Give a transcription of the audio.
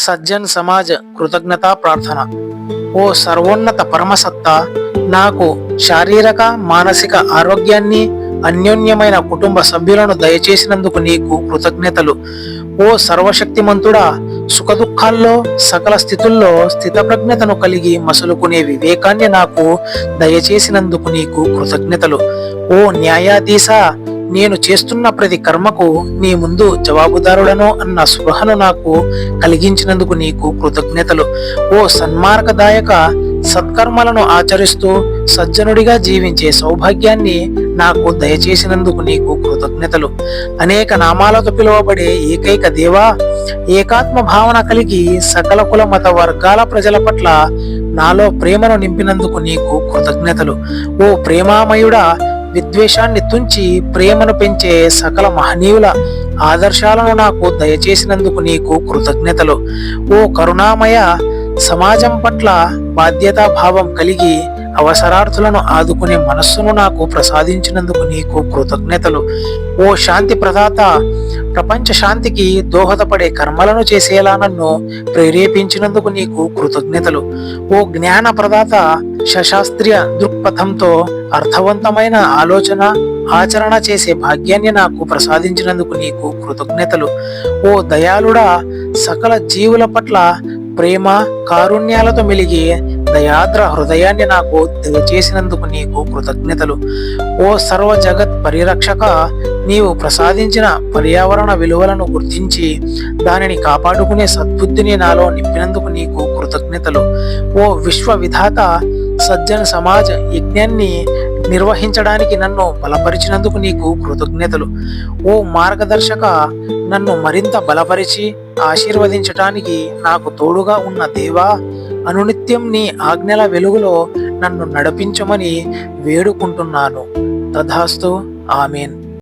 సజ్జన్ సమాజ్ కృతజ్ఞతా ప్రార్థన. ఓ సర్వోన్నత పరమసత్తా, నాకు శారీరక మానసిక ఆరోగ్యాన్ని, అన్యోన్యమైన కుటుంబ సభ్యులను దయచేసినందుకు నీకు కృతజ్ఞతలు. ఓ సర్వశక్తిమంతుడా, సుఖదుఖాల్లో సకల స్థితుల్లో స్థితప్రజ్ఞతను కలిగి మసలుకునే వివేకాన్ని నాకు దయచేసినందుకు నీకు కృతజ్ఞతలు. ఓ న్యాయాధీశ, నేను చేస్తున్న ప్రతి కర్మకు నీ ముందు జవాబుదారుడను అన్న స్పృహను నాకు కలిగించినందుకు నీకు కృతజ్ఞతలు. ఓ సన్మార్గదాయక, సత్కర్మలను ఆచరిస్తూ సజ్జనుడిగా జీవించే సౌభాగ్యాన్ని నాకు దయచేసినందుకు నీకు కృతజ్ఞతలు. అనేక నామాలతో పిలువబడే ఏకైక దేవా, ఏకాత్మ భావన కలిగి సకల కుల మత వర్గాల ప్రజల పట్ల నాలో ప్రేమను నింపినందుకు నీకు కృతజ్ఞతలు. ఓ ప్రేమామయుడా, విద్వేషాన్ని తుంచి ప్రేమను పెంచే సకల మహనీయుల ఆదర్శాలను నాకు దయచేసినందుకు నీకు కృతజ్ఞతలు. ఓ కరుణామయ, సమాజం పట్ల బాధ్యతాభావం కలిగి అవసరార్థులను ఆదుకునే మనస్సును నాకు ప్రసాదించినందుకు నీకు కృతజ్ఞతలు. ఓ శాంతి ప్రదాత, ప్రపంచ శాంతికి దోహదపడే కర్మలను చేసేలా నన్ను ప్రేరేపించినందుకు నీకు కృతజ్ఞతలు. ఓ జ్ఞాన ప్రదాత, సశాస్త్రీయ దృక్పథంతో అర్థవంతమైన ఆలోచన ఆచరణ చేసే భాగ్యాన్ని నాకు ప్రసాదించినందుకు నీకు కృతజ్ఞతలు. ఓ దయాళుడా, సకల జీవుల పట్ల ప్రేమ కారుణ్యాలతో మెలిగి దయాద్ర హృదయాన్ని నాకు దయచేసినందుకు నీకు కృతజ్ఞతలు. ఓ సర్వ జగత్ పరిరక్షక, నీవు ప్రసాదించిన పర్యావరణ విలువలను గుర్తించి దానిని కాపాడుకునే సద్బుద్ధిని నాలో నింపినందుకు నీకు కృతజ్ఞతలు. ఓ విశ్వ విధాత, సజ్జన సమాజ్ యజ్ఞాన్ని నిర్వహించడానికి నన్ను బలపరిచినందుకు నీకు కృతజ్ఞతలు. ఓ మార్గదర్శక, నన్ను మరింత బలపరిచి ఆశీర్వదించటానికి నాకు తోడుగా ఉన్న దేవా, అనునిత్యం నీ ఆజ్ఞల వెలుగులో నన్ను నడిపించమని వేడుకుంటున్నాను. తథాస్తు. ఆమేన్.